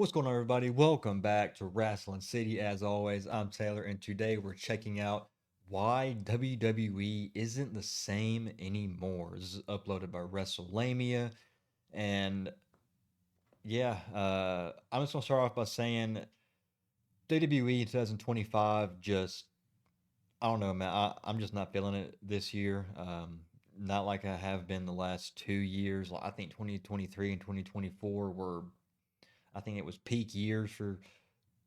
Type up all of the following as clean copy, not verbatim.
What's going on, everybody? Welcome back to Wrestling City. As always, I'm Taylor, and today we're checking out why WWE isn't the same anymore. This is uploaded by WrestleLamia, and I'm just gonna start off by saying WWE in 2025 just I don't know, man. I'm just not feeling it this year. Not like I have been the last 2 years. Like, I think 2023 and 2024 were, I think it was peak years for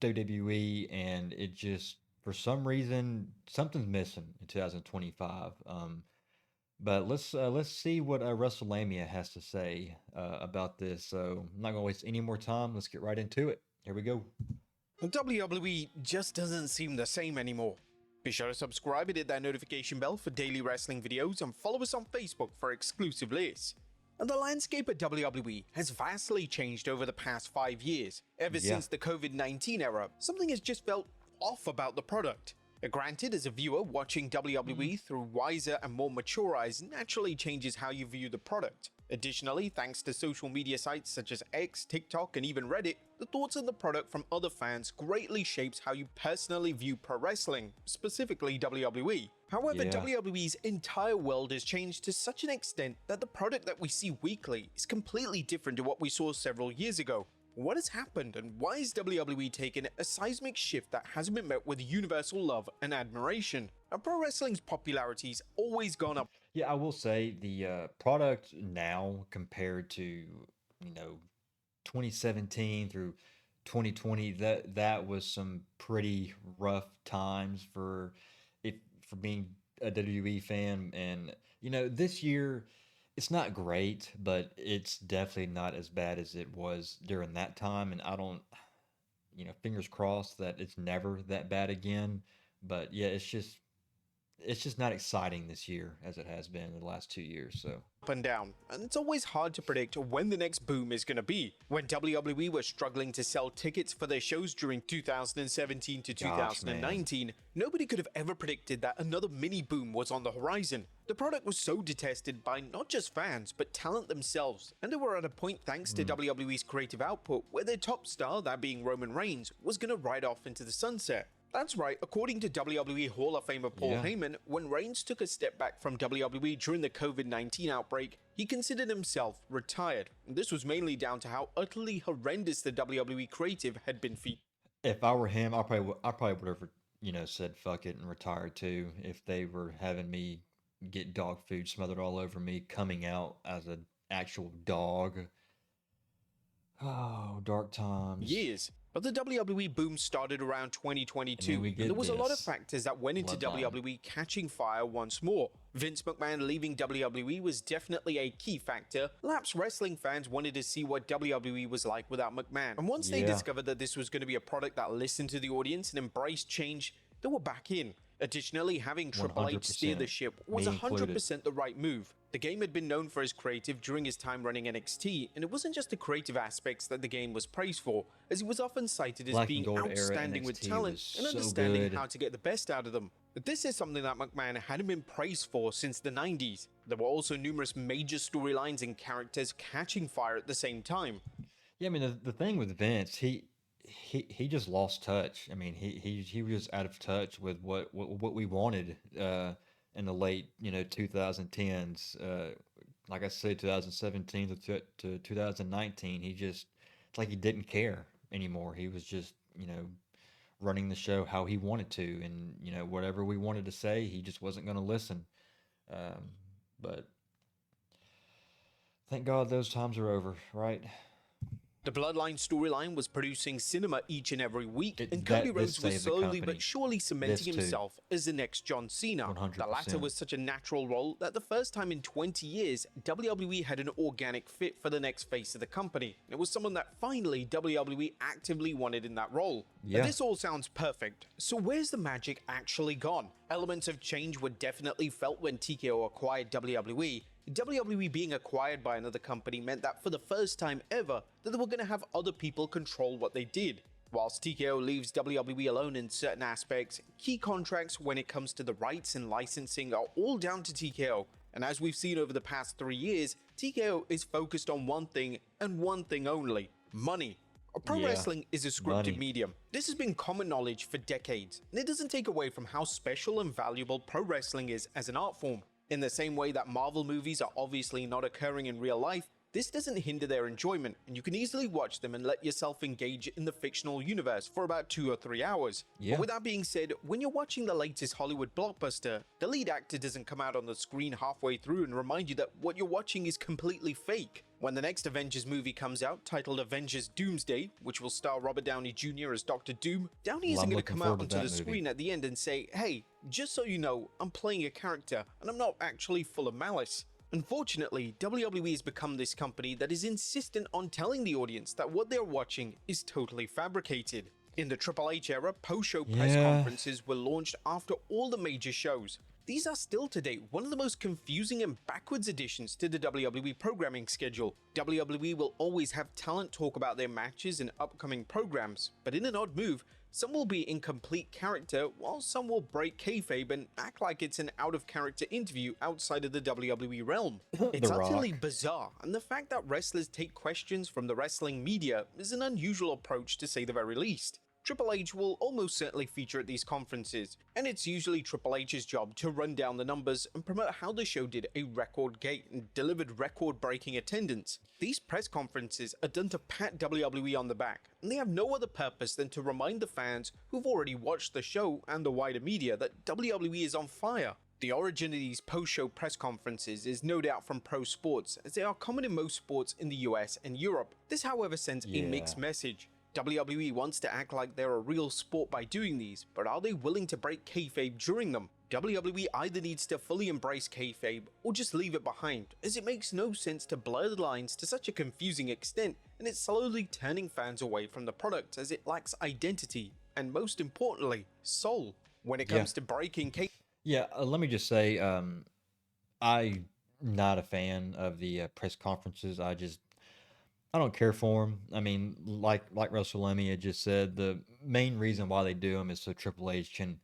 WWE, and it just for some reason something's missing in 2025. But let's see what WrestleLamia has to say about this. So I'm not gonna waste any more time. Let's get right into it. Here we go. WWE just doesn't seem the same anymore. Be sure to subscribe and hit that notification bell for daily wrestling videos and follow us on Facebook for exclusive lists. And the landscape at WWE has vastly changed over the past 5 years. Ever since the COVID-19 era, something has just felt off about the product. Granted, as a viewer, watching WWE through wiser and more mature eyes naturally changes how you view the product. Additionally, thanks to social media sites such as X, TikTok, and even Reddit, the thoughts on the product from other fans greatly shapes how you personally view pro wrestling, specifically WWE. However, WWE's entire world has changed to such an extent that the product that we see weekly is completely different to what we saw several years ago. What has happened, and why is WWE taking a seismic shift that hasn't been met with universal love and admiration? Pro wrestling's popularity's always gone up. Yeah, I will say the product now compared to 2017 through 2020, that was some pretty rough times for being a WWE fan. And this year it's not great, but it's definitely not as bad as it was during that time. And I don't, fingers crossed that it's never that bad again. But yeah, it's just not exciting this year as it has been in the last 2 years. So And down, and it's always hard to predict when the next boom is going to be. When WWE was struggling to sell tickets for their shows during 2017 to gosh, man. 2019, nobody could have ever predicted that another mini boom was on the horizon. The product was so detested by not just fans, but talent themselves, and they were at a point thanks to WWE's creative output where their top star, that being Roman Reigns, was going to ride off into the sunset. That's right, according to WWE Hall of Famer Paul Heyman, when Reigns took a step back from WWE during the COVID-19 outbreak, he considered himself retired. This was mainly down to how utterly horrendous the WWE creative had been featured. If I were him, I probably would have said fuck it and retired too if they were having me get dog food smothered all over me coming out as an actual dog. Oh, dark times. Years. But the WWE boom started around 2022, we and get there was a lot of this. factors that went into Bloodline. WWE catching fire once more. Vince McMahon leaving WWE was definitely a key factor. Lapsed wrestling fans wanted to see what WWE was like without McMahon, and once they discovered that this was going to be a product that listened to the audience and embraced change, they were back in. Additionally, having Triple H steer the 100%, ship was me included. 100% the right move. The game had been known for his creative during his time running NXT, and it wasn't just the creative aspects that the game was praised for, as he was often cited as Black and being Gold era outstanding with NXT talent was and so understanding good. how to get the best out of them. But this is something that McMahon hadn't been praised for since the 90s. There were also numerous major storylines and characters catching fire at the same time. Yeah, I mean the thing with Vince, he just lost touch. I mean he was out of touch with what we wanted in the late 2010s. Like I said, 2017 to 2019, it's like he didn't care anymore. He was just running the show how he wanted to, and whatever we wanted to say, he just wasn't going to listen. But thank God those times are over, right? The Bloodline storyline was producing cinema each and every week, and This Cody Rhodes was saved the slowly company. but surely cementing This too. himself as the next John Cena. The latter 100%. was such a natural role that the first time in 20 years, WWE had an organic fit for the next face of the company. It was someone that finally WWE actively wanted in that role. Yeah. Now, this all sounds perfect, so where's the magic actually gone? Elements of change were definitely felt when TKO acquired WWE. WWE being acquired by another company meant that for the first time ever, that they were going to have other people control what they did. Whilst TKO leaves WWE alone in certain aspects, key contracts when it comes to the rights and licensing are all down to TKO. And as we've seen over the past 3 years, TKO is focused on one thing and one thing only: money. Pro Yeah, wrestling is a scripted money. medium. This has been common knowledge for decades, and it doesn't take away from how special and valuable pro wrestling is as an art form. In the same way that Marvel movies are obviously not occurring in real life, this doesn't hinder their enjoyment, and you can easily watch them and let yourself engage in the fictional universe for about 2 or 3 hours. But Yeah. with that being said, when you're watching the latest Hollywood blockbuster, the lead actor doesn't come out on the screen halfway through and remind you that what you're watching is completely fake. When the next Avengers movie comes out, titled Avengers Doomsday, which will star Robert Downey Jr. as Doctor Doom, Downey Well, isn't I'm going to looking come forward out to onto the that movie. screen at the end and say, hey, just so you know, I'm playing a character and I'm not actually full of malice. Unfortunately, WWE has become this company that is insistent on telling the audience that what they're watching is totally fabricated. In the Triple H era, post-show press Yeah. conferences were launched after all the major shows. These are still to date one of the most confusing and backwards additions to the WWE programming schedule. WWE will always have talent talk about their matches and upcoming programs, but in an odd move, some will be in complete character, while some will break kayfabe and act like it's an out-of-character interview outside of the WWE realm. It's The utterly Rock. bizarre, and the fact that wrestlers take questions from the wrestling media is an unusual approach to say the very least. Triple H will almost certainly feature at these conferences, and it's usually Triple H's job to run down the numbers and promote how the show did a record gate and delivered record-breaking attendance. These press conferences are done to pat WWE on the back, and they have no other purpose than to remind the fans who've already watched the show and the wider media that WWE is on fire. The origin of these post-show press conferences is no doubt from pro sports, as they are common in most sports in the US and Europe. This, however, sends a Yeah. mixed message. WWE wants to act like they're a real sport by doing these, but are they willing to break kayfabe during them? WWE either needs to fully embrace kayfabe or just leave it behind, as it makes no sense to blur the lines to such a confusing extent, and it's slowly turning fans away from the product as it lacks identity and, most importantly, soul. When it Yeah. comes to breaking kayfabe, Yeah, let me just say, I'm not a fan of the press conferences. I don't care for them. I mean, like Russell Lemmy had just said, the main reason why they do them is so Triple H can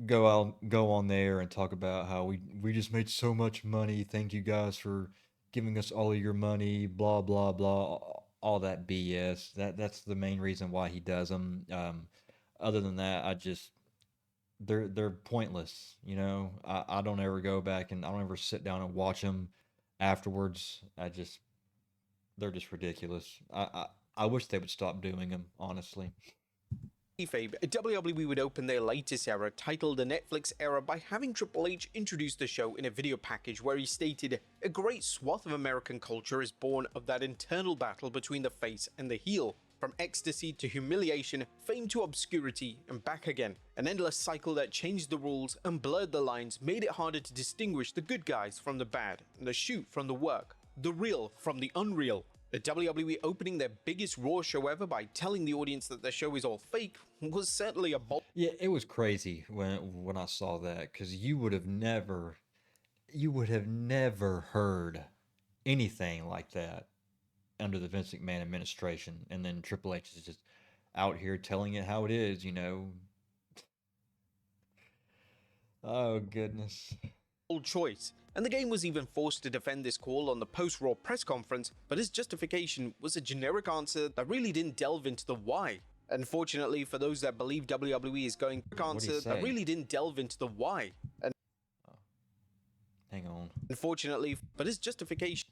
go on there and talk about how we just made so much money. Thank you guys for giving us all of your money. Blah blah blah. All that BS. That's the main reason why he does them. Other than that, they're pointless. You know, I don't ever go back and I don't ever sit down and watch them afterwards. They're just ridiculous. I wish they would stop doing them, honestly. WWE would open their latest era, titled the Netflix era, by having Triple H introduce the show in a video package where he stated, "A great swath of American culture is born of that internal battle between the face and the heel. From ecstasy to humiliation, fame to obscurity, and back again. An endless cycle that changed the rules and blurred the lines, made it harder to distinguish the good guys from the bad, and the shoot from the work, the real from the unreal." The WWE opening their biggest Raw show ever by telling the audience that the show is all fake was certainly a bold Yeah, it was crazy when I saw that because you would have never heard anything like that under the Vince McMahon administration, and then Triple H is just out here telling it how it is. You know. Oh goodness. choice, and the game was even forced to defend this call on the post-Raw press conference, but his justification was a generic answer that really didn't delve into the why. Unfortunately, for those that believe WWE is going What did he answer that say? really didn't delve into the why. And Hang on. unfortunately, but his justification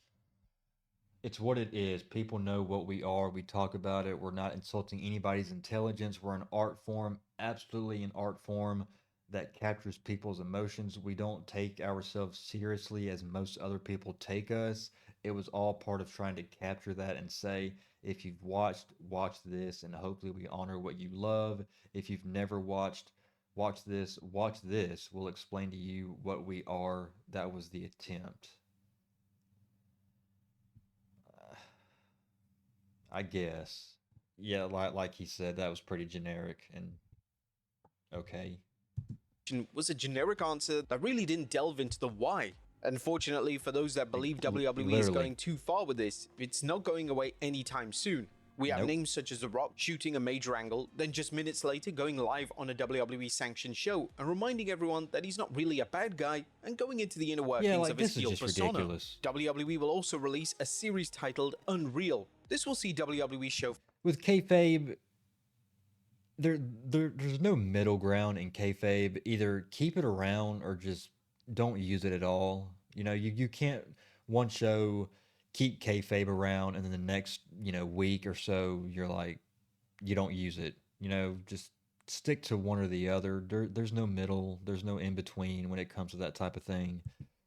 It's what it is. People know what we are. We talk about it. We're not insulting anybody's intelligence. We're an art form, absolutely an art form that captures people's emotions. We don't take ourselves seriously as most other people take us. It was all part of trying to capture that and say, if you've watched, watch this, and hopefully we honor what you love. If you've never watched, watch this, watch this. We'll explain to you what we are. That was the attempt. I guess. Yeah, like he said, that was pretty generic and okay. was a generic answer that really didn't delve into the why. Unfortunately, for those that believe WWE is Literally. going too far with this, it's not going away anytime soon. We have Nope. names such as The Rock shooting a major angle, then just minutes later going live on a WWE sanctioned show and reminding everyone that he's not really a bad guy and going into the inner workings like, of his this is heel just persona. ridiculous. WWE will also release a series titled Unreal. This will see WWE show with kayfabe, there's no middle ground in kayfabe. Either keep it around or just don't use it at all. You can't one show keep kayfabe around and then the next week or so you're like you don't use it. Just stick to one or the other. There's no middle. There's no in between when it comes to that type of thing.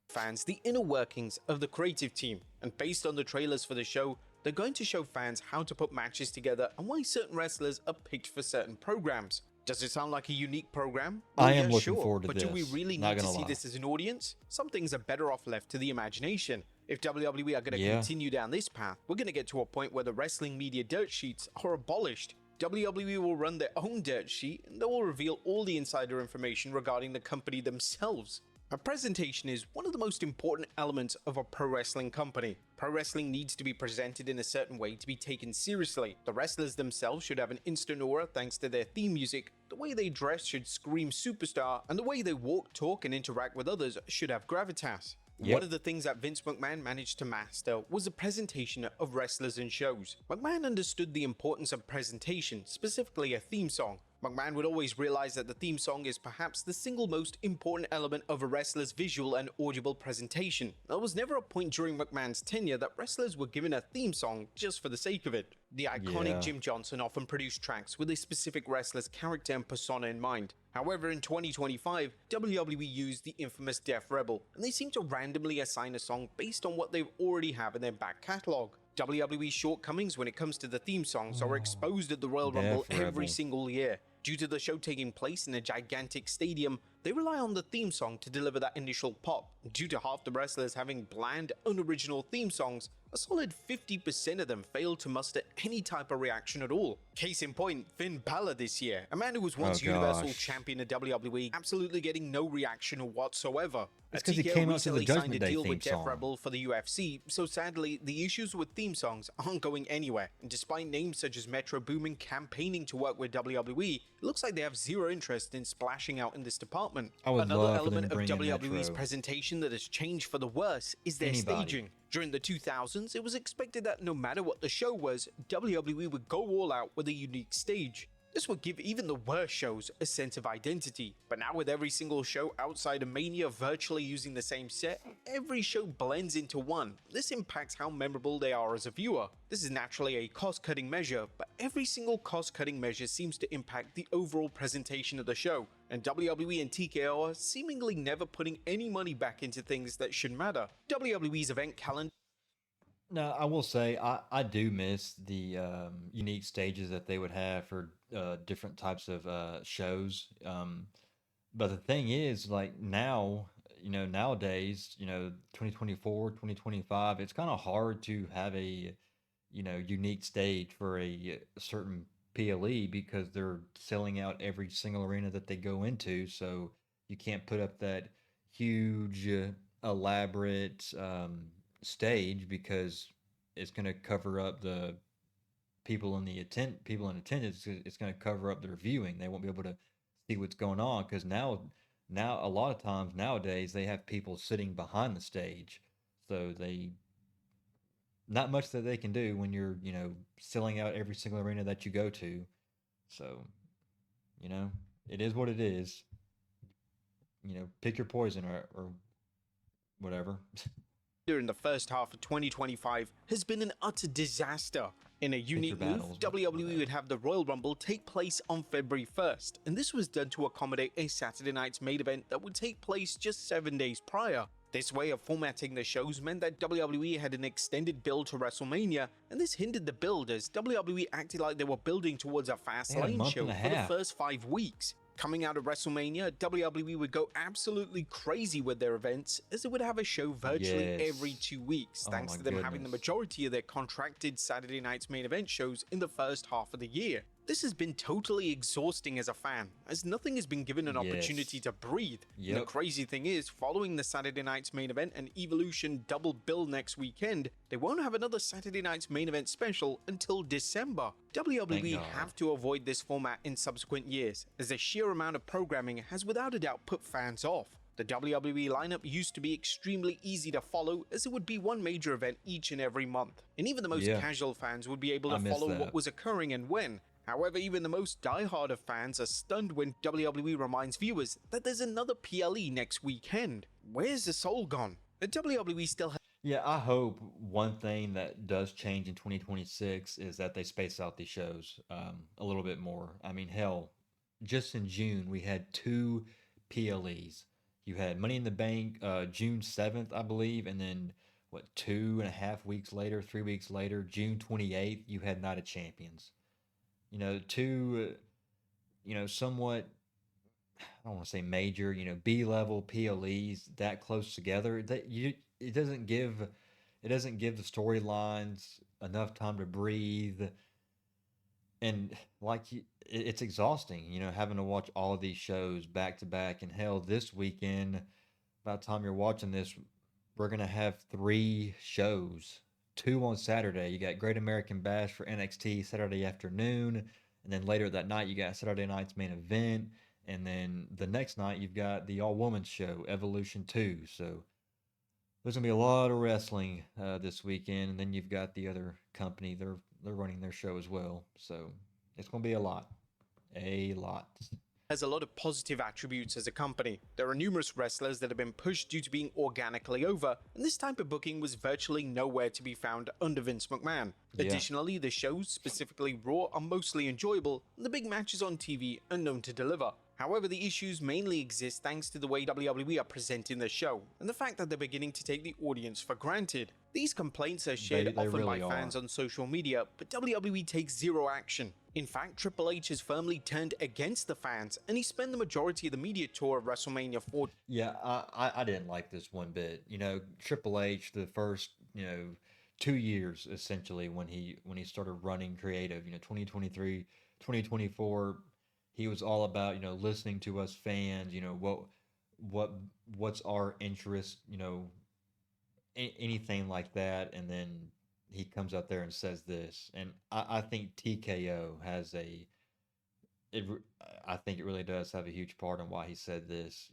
Fans the inner workings of the creative team, and based on the trailers for the show, they're going to show fans how to put matches together and why certain wrestlers are picked for certain programs. Does it sound like a unique program? Well, I am yeah, looking sure, forward to but this. do we really Not need to gonna see lie. this as an audience? Some things are better off left to the imagination. If WWE are going to Yeah. continue down this path, we're going to get to a point where the wrestling media dirt sheets are abolished. WWE will run their own dirt sheet and they will reveal all the insider information regarding the company themselves. A presentation is one of the most important elements of a pro wrestling company. Pro wrestling needs to be presented in a certain way to be taken seriously. The wrestlers themselves should have an instant aura thanks to their theme music, the way they dress should scream superstar, and the way they walk, talk, and interact with others should have gravitas. Yep. One of the things that Vince McMahon managed to master was the presentation of wrestlers and shows. McMahon understood the importance of presentation, specifically a theme song. McMahon would always realize that the theme song is perhaps the single most important element of a wrestler's visual and audible presentation. There was never a point during McMahon's tenure that wrestlers were given a theme song just for the sake of it. The iconic Yeah. Jim Johnson often produced tracks with a specific wrestler's character and persona in mind. However, in 2025, WWE used the infamous Def Rebel, and they seem to randomly assign a song based on what they already have in their back catalog. WWE's shortcomings when it comes to the theme songs are exposed at the Royal Rumble Def every Rebel. single year. Due to the show taking place in a gigantic stadium, they rely on the theme song to deliver that initial pop. Due to half the wrestlers having bland, unoriginal theme songs, a solid 50% of them failed to muster any type of reaction at all. Case in point, Finn Balor this year, a man who was once Oh, Universal gosh. Champion of WWE, absolutely getting no reaction whatsoever. It's 'cause he TKO came out to the recently signed a Judgment Day deal theme with Def song. Rebel for the UFC, so sadly, the issues with theme songs aren't going anywhere. And despite names such as Metro Boomin campaigning to work with WWE, it looks like they have zero interest in splashing out in this department. I would Another love for them element to of bring in WWE's Metro. presentation that has changed for the worse is their Anybody. staging. During the 2000s, it was expected that no matter what the show was, WWE would go all out with a unique stage. This would give even the worst shows a sense of identity. But now with every single show outside of Mania virtually using the same set, every show blends into one. This impacts how memorable they are as a viewer. This is naturally a cost-cutting measure, but every single cost-cutting measure seems to impact the overall presentation of the show. And WWE and TKO are seemingly never putting any money back into things that should matter. WWE's event calendar No, I will say I do miss the unique stages that they would have for different types of shows. But the thing is, like now, nowadays, 2024, 2025, it's kind of hard to have a, unique stage for a certain PLE because they're selling out every single arena that they go into. So you can't put up that huge, elaborate stage because it's going to cover up the people in attendance. It's going to cover up their viewing. They won't be able to see what's going on because now a lot of times nowadays they have people sitting behind the stage, so they not much that they can do when you're selling out every single arena that you go to. So it is what it is. Pick your poison or whatever. in the first half of 2025 has been an utter disaster. In a unique move, battles, WWE would have the Royal Rumble take place on February 1st, and this was done to accommodate a Saturday night's main event that would take place just 7 days prior. This way of formatting the shows meant that WWE had an extended build to WrestleMania, and this hindered the build as WWE acted like they were building towards a fast They had a lane month show and a for the half. first 5 weeks. Coming out of WrestleMania, WWE would go absolutely crazy with their events as they would have a show virtually Yes. every 2 weeks, Oh thanks my to them having the goodness. majority of their contracted Saturday night's main event shows in the first half of the year. This has been totally exhausting as a fan, as nothing has been given an opportunity Yes. to breathe. And the Yep. crazy thing is, following the Saturday night's main event and Evolution double bill next weekend, they won't have another Saturday night's main event special until December. WWE Thank God. have to avoid this format in subsequent years, as the sheer amount of programming has without a doubt put fans off. The WWE lineup used to be extremely easy to follow, as it would be one major event each and every month, and even the most Yeah, casual fans would be able I to miss follow what that. was occurring and when. However, even the most diehard of fans are stunned when WWE reminds viewers that there's another PLE next weekend. Where's the soul gone? The WWE still has Yeah, I hope one thing that does change in 2026 is that they space out these shows a little bit more. I mean, hell, just in June we had two PLEs. You had Money in the Bank June 7th, I believe, and then what, 2.5 weeks later, 3 weeks later, June 28th, you had Night of Champions. Two, somewhat, I don't want to say major, B level PLEs that close together. It doesn't give the storylines enough time to breathe, and it's exhausting, having to watch all of these shows back to back. And hell, this weekend, by the time you're watching this, we're gonna have three shows. Two on Saturday. You got Great American Bash for NXT Saturday afternoon, and then later that night you got Saturday night's main event, and then the next night you've got the all woman show Evolution 2. So there's gonna be a lot of wrestling this weekend, and then you've got the other company. They're running their show as well, so it's gonna be a lot. has a lot of positive attributes as a company. There are numerous wrestlers that have been pushed due to being organically over, and this type of booking was virtually nowhere to be found under Vince McMahon. Yeah, Additionally, the shows, specifically Raw, are mostly enjoyable, and the big matches on TV are known to deliver. However, the issues mainly exist thanks to the way WWE are presenting the show, and the fact that they're beginning to take the audience for granted. These complaints are shared they often by really fans are. on social media, but WWE takes zero action. In fact, Triple H has firmly turned against the fans, and he spent the majority of the media tour of WrestleMania 4 Yeah, I didn't like this one bit. Triple H, the first 2 years essentially when he started running creative. 2023, 2024, he was all about listening to us fans. What what's our interest. Anything like that, and then he comes out there and says this, and I think TKO has a it. I think it really does have a huge part in why he said this.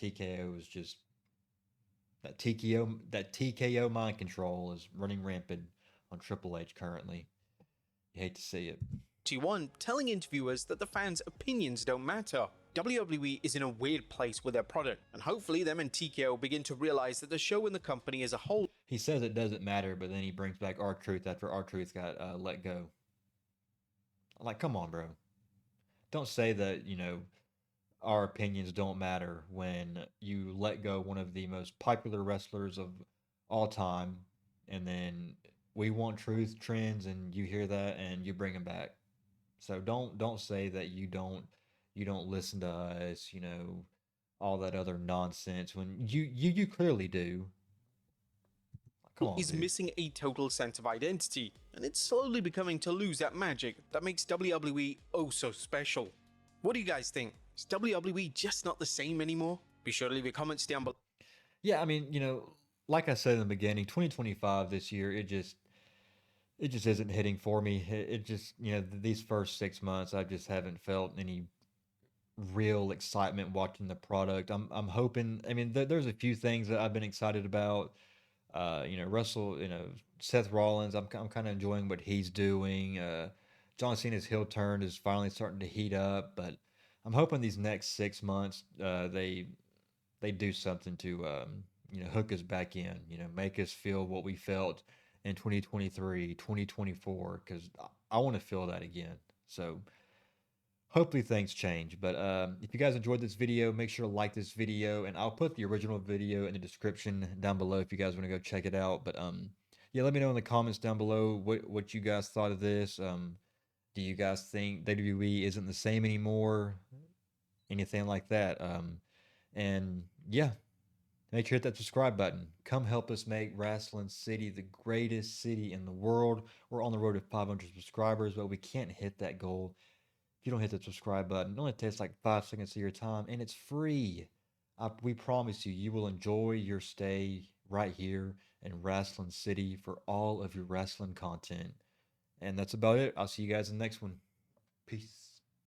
TKO is just that TKO mind control is running rampant on Triple H currently. You hate to see it. T1, telling interviewers that the fans' opinions don't matter. WWE is in a weird place with their product, and hopefully them and TKO begin to realize that the show and the company as a whole He says it doesn't matter, but then he brings back R-Truth after R-Truth got let go. I'm like, come on, bro. Don't say that our opinions don't matter when you let go one of the most popular wrestlers of all time, and then we want truth trends, and you hear that and you bring him back. So don't say that you don't listen to us, all that other nonsense when you clearly do. Come on, is dude. missing a total sense of identity, and it's slowly becoming to lose that magic that makes WWE oh so special. What do you guys think? Is WWE just not the same anymore? Be sure to leave your comments down below. Yeah, I mean, like I said in the beginning, 2025 this year, it just isn't hitting for me. It just, these first 6 months, I just haven't felt any real excitement watching the product. I'm hoping. I mean, there's a few things that I've been excited about. Russell. Seth Rollins. I'm kind of enjoying what he's doing. John Cena's heel turn is finally starting to heat up, but I'm hoping these next 6 months they do something to hook us back in. Make us feel what we felt in 2023, 2024, because I want to feel that again. So hopefully things change. But if you guys enjoyed this video, make sure to like this video, and I'll put the original video in the description down below if you guys want to go check it out. But yeah, let me know in the comments down below what you guys thought of this. Do you guys think WWE isn't the same anymore? Anything like that? And yeah, make sure to hit that subscribe button. Come help us make Wrestling City the greatest city in the world. We're on the road to 500 subscribers, but we can't hit that goal if you don't hit the subscribe button. It only takes like 5 seconds of your time, and it's free. We promise you, you will enjoy your stay right here in Wrestling City for all of your wrestling content. And that's about it. I'll see you guys in the next one. Peace.